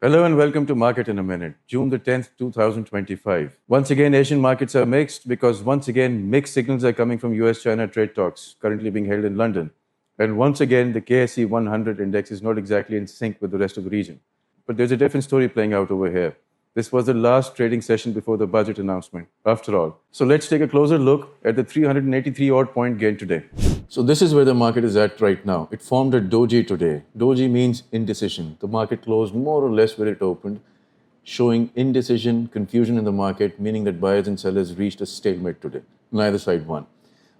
Hello and welcome to Market in a Minute, June the 10th, 2025. Once again, Asian markets are mixed because once again, mixed signals are coming from US-China trade talks currently being held in London. And once again, the KSE 100 index is not exactly in sync with the rest of the region. But there's a different story playing out over here. This was the last trading session before the budget announcement, after all. So let's take a closer look at the 383 odd point gain today. So this is where the market is at right now. It formed a doji today. Doji means indecision. The market closed more or less where it opened, showing indecision, confusion in the market, meaning that buyers and sellers reached a stalemate today. Neither side won.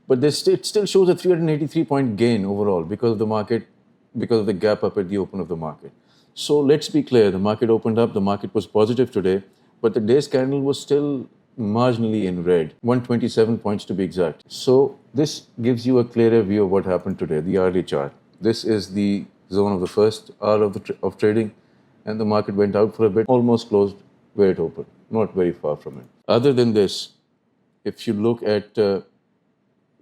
But it still shows a 383 point gain overall because of the market, because of the gap up at the open of the market. So let's be clear, the market opened up, the market was positive today, but the day's candle was still marginally in red, 127 points to be exact. So this gives you a clearer view of what happened today, the hourly chart. This is the zone of the first hour of trading, and the market went out for a bit, almost closed where it opened, not very far from it. Other than this, if you look at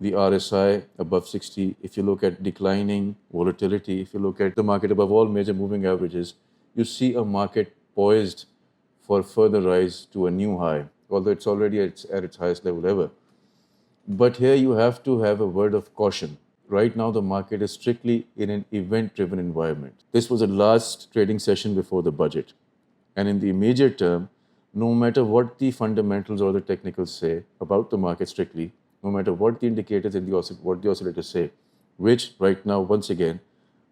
the RSI above 60, if you look at declining volatility, if you look at the market above all major moving averages, you see a market poised for further rise to a new high, although it's already at its highest level ever. But here you have to have a word of caution. Right now, the market is strictly in an event-driven environment. This was the last trading session before the budget. And in the immediate term, no matter what the fundamentals or the technicals say about the market strictly, no matter what the indicators and what the oscillators say, which right now, once again,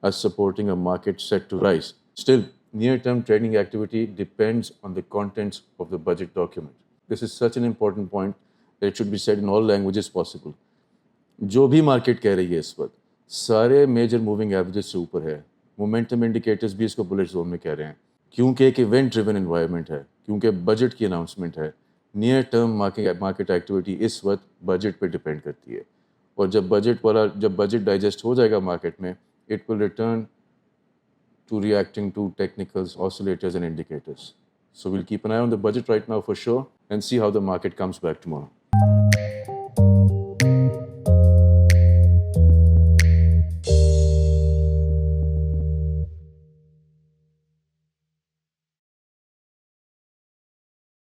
are supporting a market set to rise. Still, near-term trading activity depends on the contents of the budget document. This is such an important point that it should be said in all languages possible. जो भी market कह रही है इस वक्त सारे major moving averages से ऊपर है. मोमेंटम इंडिकेटर्स भी इसको बुलिश जोन में कह रहे हैं क्योंकि एक इवेंट ड्रिवन एनवायरनमेंट है, क्योंकि बजट की अनाउंसमेंट है. नियर टर्म मार्केट एक्टिविटी इस वक्त बजट पे डिपेंड करती है, और जब बजट डाइजेस्ट हो जाएगा मार्केट में, it will return to reacting to technicals, oscillators and indicators. So we'll keep an eye on the budget right now for sure and see how the market comes back tomorrow.